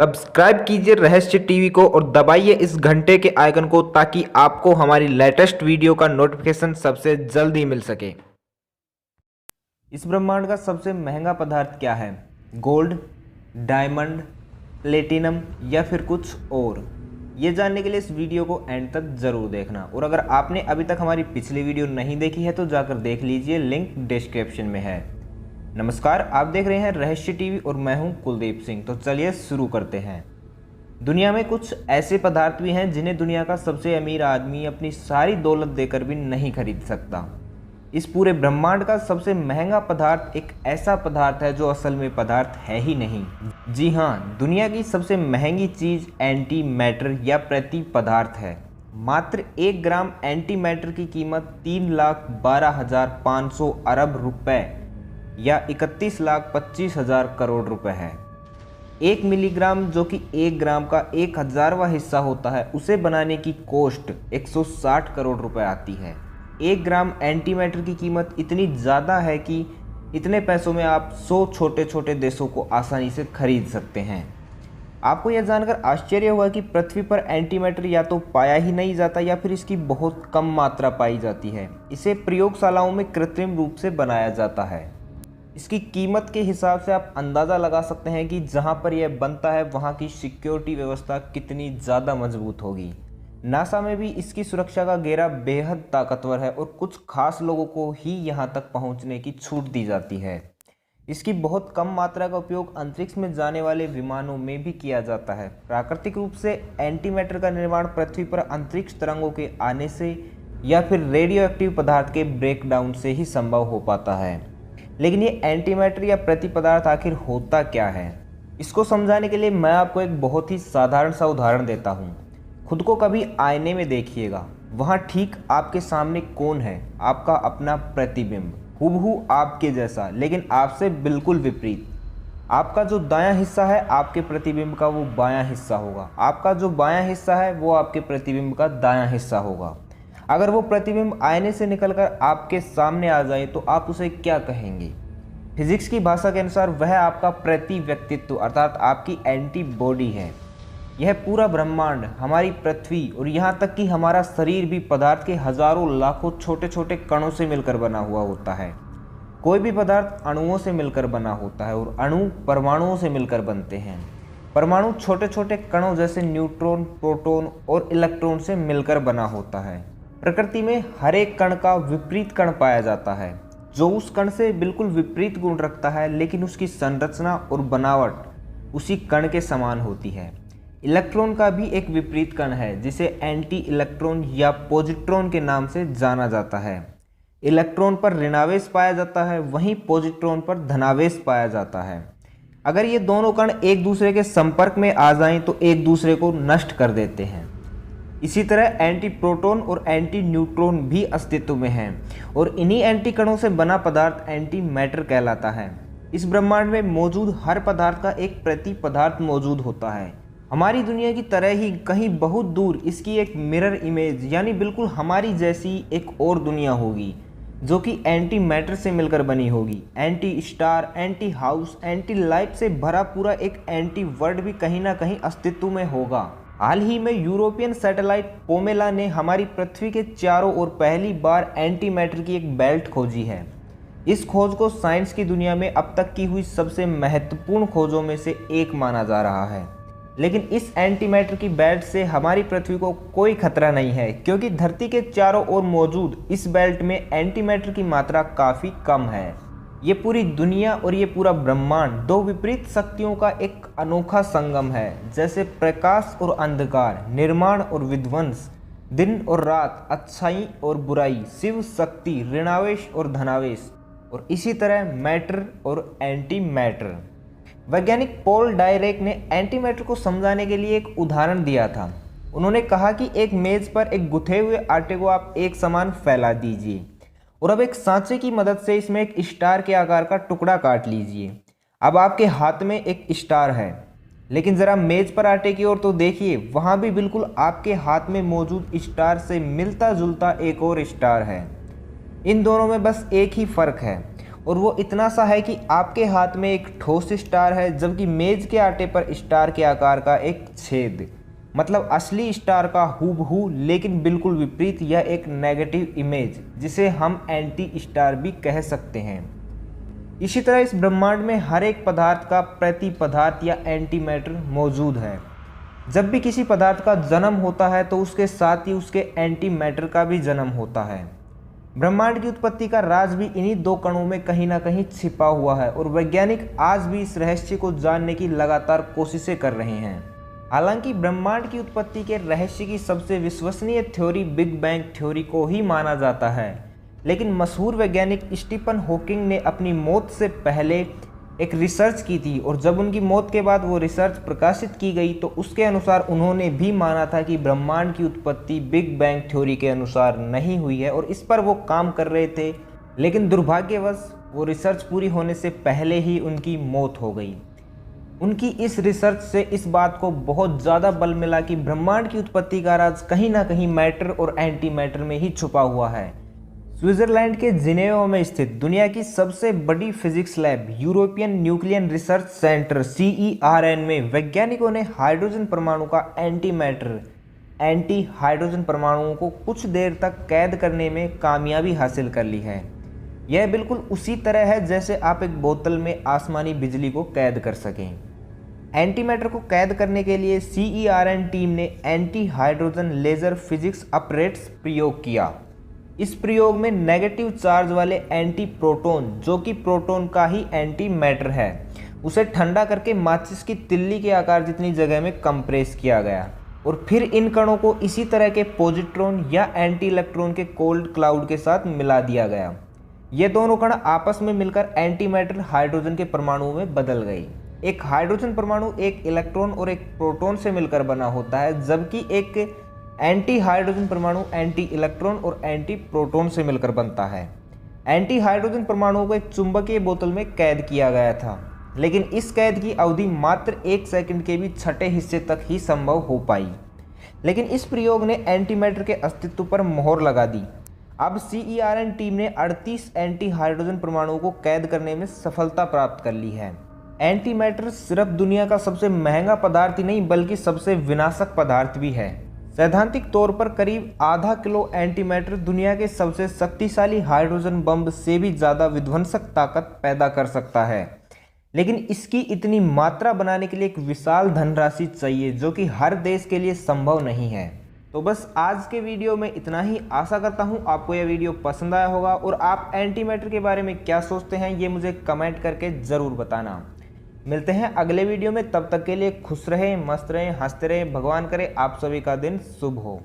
Subscribe कीजिए रहस्य TV को और दबाइए इस घंटे के आइकन को ताकि आपको हमारी लेटेस्ट वीडियो का नोटिफिकेशन सबसे जल्दी मिल सके। इस ब्रह्मांड का सबसे महंगा पदार्थ क्या है? गोल्ड, डायमंड, प्लेटिनम या फिर कुछ और? ये जानने के लिए इस वीडियो को एंड तक ज़रूर देखना। और अगर आपने अभी तक हमारी पिछली वीडियो नहीं देखी है तो जाकर देख लीजिए, लिंक डिस्क्रिप्शन में है। नमस्कार, आप देख रहे हैं रहस्य टीवी और मैं हूं कुलदीप सिंह। तो चलिए शुरू करते हैं। दुनिया में कुछ ऐसे पदार्थ भी हैं जिन्हें दुनिया का सबसे अमीर आदमी अपनी सारी दौलत देकर भी नहीं खरीद सकता। इस पूरे ब्रह्मांड का सबसे महंगा पदार्थ एक ऐसा पदार्थ है जो असल में पदार्थ है ही नहीं। जी हाँ, दुनिया की सबसे महंगी चीज़ एंटी मैटर या प्रति पदार्थ है। मात्र 1 ग्राम एंटी मैटर की कीमत 3,12,500 अरब रुपए या 31,25,000 करोड़ रुपए है। 1 मिलीग्राम जो कि 1 ग्राम का 1,000वां हिस्सा होता है, उसे बनाने की कॉस्ट 160 करोड़ रुपए आती है। 1 ग्राम एंटी मैटर की कीमत इतनी ज़्यादा है कि इतने पैसों में आप 100 छोटे छोटे देशों को आसानी से खरीद सकते हैं। आपको यह जानकर आश्चर्य होगा कि पृथ्वी पर एंटी मैटर या तो पाया ही नहीं जाता या फिर इसकी बहुत कम मात्रा पाई जाती है। इसे प्रयोगशालाओं में कृत्रिम रूप से बनाया जाता है। इसकी कीमत के हिसाब से आप अंदाज़ा लगा सकते हैं कि जहां पर यह बनता है वहां की सिक्योरिटी व्यवस्था कितनी ज़्यादा मजबूत होगी। नासा में भी इसकी सुरक्षा का घेरा बेहद ताकतवर है और कुछ खास लोगों को ही यहां तक पहुंचने की छूट दी जाती है। इसकी बहुत कम मात्रा का उपयोग अंतरिक्ष में जाने वाले विमानों में भी किया जाता है। प्राकृतिक रूप से एंटी मैटर का निर्माण पृथ्वी पर अंतरिक्ष तरंगों के आने से या फिर रेडियो एक्टिव पदार्थ के ब्रेकडाउन से ही संभव हो पाता है। लेकिन ये एंटी मैटर या प्रति पदार्थ आखिर होता क्या है? इसको समझाने के लिए मैं आपको एक बहुत ही साधारण सा उदाहरण देता हूँ। खुद को कभी आईने में देखिएगा। वहाँ ठीक आपके सामने कौन है? आपका अपना प्रतिबिंब, हूबहू आपके जैसा, लेकिन आपसे बिल्कुल विपरीत। आपका जो दायां हिस्सा है आपके प्रतिबिंब का वो बायां हिस्सा होगा। आपका जो बायां हिस्सा है वो आपके प्रतिबिंब का दायां हिस्सा होगा। अगर वो प्रतिबिंब आईने से निकलकर आपके सामने आ जाए तो आप उसे क्या कहेंगे? फिजिक्स की भाषा के अनुसार वह आपका प्रति व्यक्तित्व अर्थात आपकी एंटीबॉडी है। यह पूरा ब्रह्मांड, हमारी पृथ्वी और यहाँ तक कि हमारा शरीर भी पदार्थ के हजारों लाखों छोटे छोटे कणों से मिलकर बना हुआ होता है। कोई भी पदार्थ अणुओं से मिलकर बना होता है और अणु परमाणुओं से मिलकर बनते हैं। परमाणु छोटे छोटे कणों जैसे न्यूट्रॉन, प्रोटॉन और इलेक्ट्रॉन से मिलकर बना होता है। प्रकृति में हर एक कण का विपरीत कण पाया जाता है जो उस कण से बिल्कुल विपरीत गुण रखता है, लेकिन उसकी संरचना और बनावट उसी कण के समान होती है। इलेक्ट्रॉन का भी एक विपरीत कण है जिसे एंटी इलेक्ट्रॉन या पॉजिट्रॉन के नाम से जाना जाता है। इलेक्ट्रॉन पर ऋणावेश पाया जाता है, वहीं पॉजिट्रॉन पर धनावेश पाया जाता है। अगर ये दोनों कण एक दूसरे के संपर्क में आ जाएं तो एक दूसरे को नष्ट कर देते हैं। इसी तरह एंटी प्रोटॉन और एंटी न्यूट्रॉन भी अस्तित्व में हैं और इन्हीं एंटी कणों से बना पदार्थ एंटी मैटर कहलाता है। इस ब्रह्मांड में मौजूद हर पदार्थ का एक प्रति पदार्थ मौजूद होता है। हमारी दुनिया की तरह ही कहीं बहुत दूर इसकी एक मिरर इमेज यानी बिल्कुल हमारी जैसी एक और दुनिया होगी जो कि एंटी मैटर से मिलकर बनी होगी। Anti star, anti house, anti life से भरा पूरा एक एंटी वर्ल्ड भी कहीं ना कहीं अस्तित्व में होगा। हाल ही में यूरोपियन सैटेलाइट पोमेला ने हमारी पृथ्वी के चारों ओर पहली बार एंटी मैटर की एक बेल्ट खोजी है। इस खोज को साइंस की दुनिया में अब तक की हुई सबसे महत्वपूर्ण खोजों में से एक माना जा रहा है। लेकिन इस एंटी मैटर की बेल्ट से हमारी पृथ्वी को कोई खतरा नहीं है, क्योंकि धरती के चारों ओर मौजूद इस बेल्ट में एंटी मैटर की मात्रा काफ़ी कम है। ये पूरी दुनिया और ये पूरा ब्रह्मांड दो विपरीत शक्तियों का एक अनोखा संगम है, जैसे प्रकाश और अंधकार, निर्माण और विध्वंस, दिन और रात, अच्छाई और बुराई, शिव शक्ति, ऋणावेश और धनावेश, और इसी तरह मैटर और एंटी मैटर। वैज्ञानिक पॉल डायरेक ने एंटी मैटर को समझाने के लिए एक उदाहरण दिया था। उन्होंने कहा कि एक मेज पर एक गुथे हुए आटे को आप एक समान फैला दीजिए और अब एक सांचे की मदद से इसमें एक स्टार के आकार का टुकड़ा काट लीजिए। अब आपके हाथ में एक स्टार है, लेकिन ज़रा मेज पर आटे की ओर तो देखिए, वहाँ भी बिल्कुल आपके हाथ में मौजूद स्टार से मिलता जुलता एक और स्टार है। इन दोनों में बस एक ही फ़र्क है और वो इतना सा है कि आपके हाथ में एक ठोस स्टार है, जबकि मेज के आटे पर स्टार के आकार का एक छेद। मतलब असली स्टार का हूबहू लेकिन बिल्कुल विपरीत, यह एक नेगेटिव इमेज जिसे हम एंटी स्टार भी कह सकते हैं। इसी तरह इस ब्रह्मांड में हर एक पदार्थ का प्रति पदार्थ या एंटी मैटर मौजूद है। जब भी किसी पदार्थ का जन्म होता है तो उसके साथ ही उसके एंटी मैटर का भी जन्म होता है। ब्रह्मांड की उत्पत्ति का राज भी इन्हीं दो कणों में कहीं ना कहीं छिपा हुआ है और वैज्ञानिक आज भी इस रहस्य को जानने की लगातार कोशिशें कर रहे हैं। हालांकि ब्रह्मांड की उत्पत्ति के रहस्य की सबसे विश्वसनीय थ्योरी बिग बैंग थ्योरी को ही माना जाता है, लेकिन मशहूर वैज्ञानिक स्टीफन हॉकिंग ने अपनी मौत से पहले एक रिसर्च की थी और जब उनकी मौत के बाद वो रिसर्च प्रकाशित की गई तो उसके अनुसार उन्होंने भी माना था कि ब्रह्मांड की उत्पत्ति बिग बैंग थ्योरी के अनुसार नहीं हुई है और इस पर वो काम कर रहे थे, लेकिन दुर्भाग्यवश वो रिसर्च पूरी होने से पहले ही उनकी मौत हो गई। उनकी इस रिसर्च से इस बात को बहुत ज़्यादा बल मिला कि ब्रह्मांड की उत्पत्ति का राज कहीं ना कहीं मैटर और एंटी मैटर में ही छुपा हुआ है। स्विट्जरलैंड के जिनेवा में स्थित दुनिया की सबसे बड़ी physics lab European nuclear research centre CERN में वैज्ञानिकों ने हाइड्रोजन परमाणु का एंटी मैटर एंटी हाइड्रोजन परमाणुओं को कुछ देर तक कैद करने में कामयाबी हासिल कर ली है। यह बिल्कुल उसी तरह है जैसे आप एक बोतल में आसमानी बिजली को कैद कर सकें। एंटी मैटर को कैद करने के लिए CERN टीम ने anti hydrogen laser physics apparatus प्रयोग किया। इस प्रयोग में नेगेटिव चार्ज वाले एंटी प्रोटॉन, जो कि प्रोटॉन का ही एंटी मैटर है, उसे ठंडा करके माचिस की तिल्ली के आकार जितनी जगह में कंप्रेस किया गया और फिर इन कणों को इसी तरह के पॉजिट्रॉन या एंटी इलेक्ट्रॉन के कोल्ड क्लाउड के साथ मिला दिया गया। ये दोनों कण आपस में मिलकर एंटी मैटर हाइड्रोजन के परमाणुओं में बदल गई। एक हाइड्रोजन परमाणु एक इलेक्ट्रॉन और एक प्रोटॉन से मिलकर बना होता है, जबकि एक एंटी हाइड्रोजन परमाणु एंटी इलेक्ट्रॉन और एंटी प्रोटॉन से मिलकर बनता है। एंटी हाइड्रोजन परमाणुओं को एक चुंबकीय बोतल में कैद किया गया था, लेकिन इस कैद की अवधि मात्र 1 सेकंड के भी छठे हिस्से तक ही संभव हो पाई। लेकिन इस प्रयोग ने एंटी मैटर के अस्तित्व पर मोहर लगा दी। अब CERN टीम ने 38 एंटी हाइड्रोजन परमाणुओं को कैद करने में सफलता प्राप्त कर ली है। एंटी मैटर सिर्फ दुनिया का सबसे महंगा पदार्थ ही नहीं बल्कि सबसे विनाशक पदार्थ भी है। सैद्धांतिक तौर पर करीब आधा किलो एंटी मैटर दुनिया के सबसे शक्तिशाली हाइड्रोजन बम से भी ज़्यादा विध्वंसक ताकत पैदा कर सकता है, लेकिन इसकी इतनी मात्रा बनाने के लिए एक विशाल धनराशि चाहिए जो कि हर देश के लिए संभव नहीं है। तो बस आज के वीडियो में इतना ही। आशा करता हूँ आपको यह वीडियो पसंद आया होगा और आप एंटी मैटर के बारे में क्या सोचते हैं ये मुझे कमेंट करके ज़रूर बताना। मिलते हैं अगले वीडियो में, तब तक के लिए खुश रहें, मस्त रहें, हंसते रहें। भगवान करे आप सभी का दिन शुभ हो।